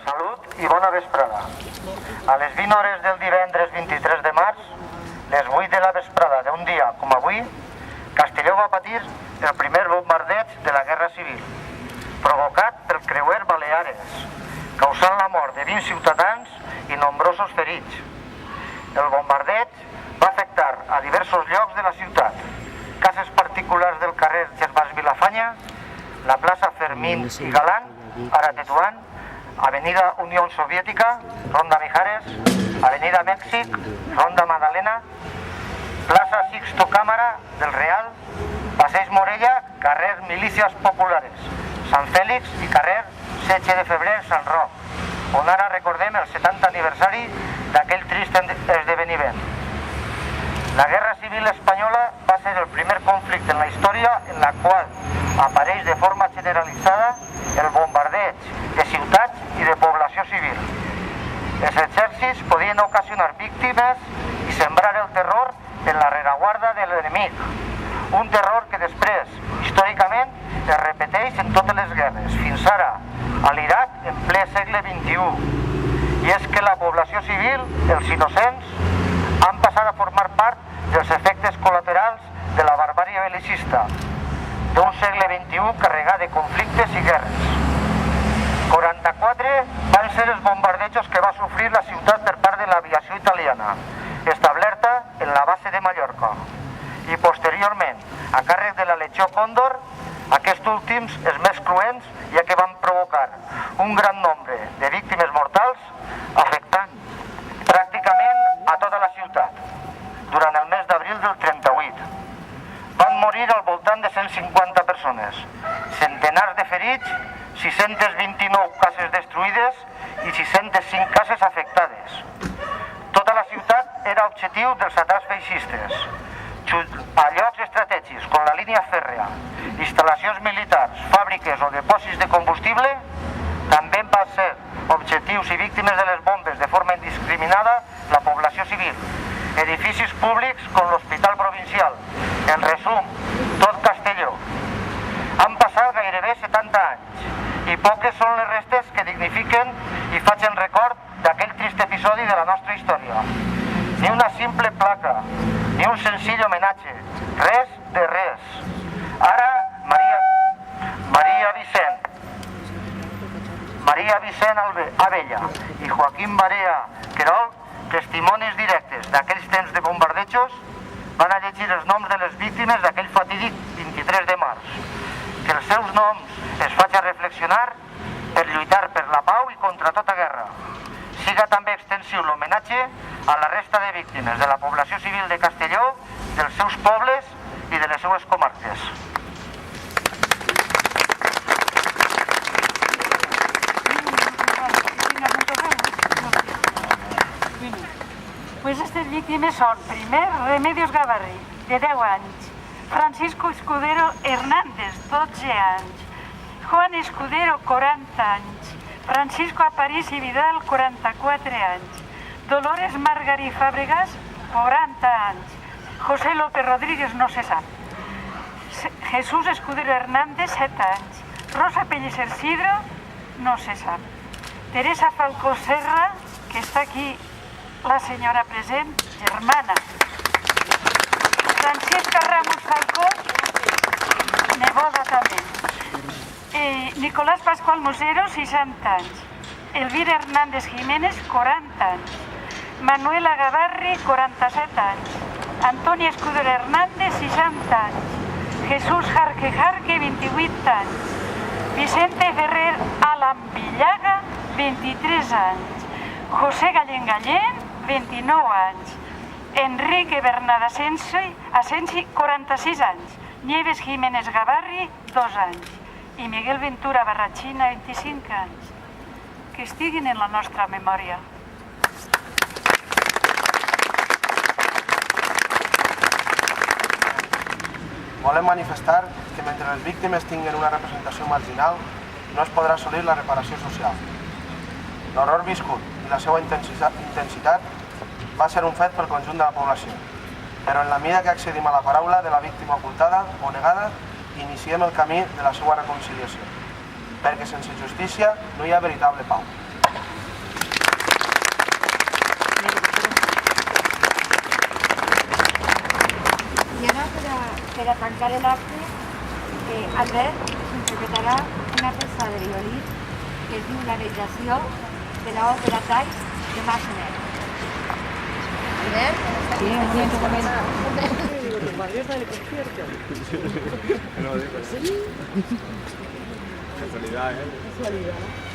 Salut i bona vesprada. A les 20 hores del divendres 23 de març, les 8 de la vesprada d'un dia com avui, Castelló va patir el primer bombardeig de la Guerra Civil, provocat pel creuer Baleares, causant la mort de 20 ciutadans i nombrosos ferits. El bombardeig va afectar a diversos llocs de la ciutat, cases particulars del carrer Gervás Vilafanya, la plaça Fermín i Galán, ara Tetuán, Avenida Unión Soviética, Ronda Mijares, Avenida Mèxic, Ronda Madalena, plaça Sixto Cámara del Real, Passeig Morella, carrer Milícies Populares, Sant Fèlix i carrer 16 de febrer Sant Roc, on ara recordem el 70 aniversari d'aquell trist esdeveniment. La Guerra Civil Espanyola va ser el primer conflicte en la història en la qual apareix de forma generalitzada el bombardeig de ciutats i de població civil. Els exèrcits podien ocasionar víctimes i sembrar el terror en la rereguarda de l'enemic, un terror que després, històricament, es repeteix en totes les guerres, fins ara, a l'Iraq en ple segle XXI. I és que la població civil, els innocents, han passat a formar part dels efectes col·laterals de la barbàrie belicista, d'un segle XXI carregat de conflictes i guerres. 44 van ser els bombardejos que va sofrir la ciutat per part de l'aviació italiana, establerta en la base de Mallorca. I posteriorment, a càrrec de la Legió Còndor, aquests últims, els més cruents, ja que van provocar un gran nombre de víctimes mortals, afectant pràcticament a tota la ciutat, durant el mes d'abril del 38. Van morir al voltant de 150 persones, centenars de ferits, 629 cases destruïdes i 605 cases afectades. Tota la ciutat era objectiu dels atacs feixistes. A llocs estratègics, com la línia fèrrea, instal·lacions militars, fàbriques o dipòsits de combustible, també van ser objectius i víctimes de les bombes de forma indiscriminada la població civil. Edificis públics com l'Hospital Provincial. En resum, tot Castelló. Han passat gairebé 70 anys i poques són les restes que dignifiquen i facin record d'aquell trist episodi de la nostra història. Ni una simple placa, ni un senzill homenatge, res de res. Ara, Maria Vicent Abella i Joaquim Barea Querol, testimonis directes d'aquells temps de bombardejos, van a llegir els noms de les víctimes d'aquell fatídic 23 de març. Que els seus noms es facin reflexionar per lluitar per la pau i contra tota guerra. Siga també extensiu l'homenatge a la resta de víctimes de la població civil de Castelló, dels seus pobles i de les seues comarques. Pues estas víctimes són, primer, Remedios Gavarri, de 10 anys, Francisco Escudero Hernández, 12 anys, Juan Escudero, 40 anys, Francisco Aparici Vidal, 44 anys, Dolores Margarí Fàbregas, 40 anys, José López Rodríguez, no se sap, Jesús Escudero Hernández, 7 anys, Rosa Pellicer Sidro, no se sap, Teresa Falcó Serra, que està aquí la senyora present, germana, Francesca Ramos Falcó, neboda també, Nicolás Pascual Musero, 60 anys, Elvira Hernández Jiménez, 40 anys, Manuela Gavarri, 47 anys, Antònia Escudero Hernández, 60 anys, Jesús Jarque, 28 anys, Vicente Ferrer Alambillaga, 23 anys, José Gallén, 29 anys, Enrique Bernat Asensi, 46 anys, Nieves Jiménez Gavarri, 2 anys, i Miguel Ventura Barrachina, 25 anys. Que estiguin en la nostra memòria. Volem manifestar que mentre les víctimes tinguin una representació marginal no es podrà assolir la reparació social. L'horror viscut i la seva intensitat va ser un fet pel conjunt de la població, però en la mida que accedim a la paraula de la víctima ocultada o negada, iniciem el camí de la seva reconciliació, perquè sense justícia no hi ha veritable pau. Per a tancar l'acte, Albert interpretarà una peça de violí que es diu La mediació de l'òpera Thais de Massenet. Albert? Sí, un momento. Tu madre está en el concierto. No, digo, sí. Casualidad, ¿eh? Casualidad.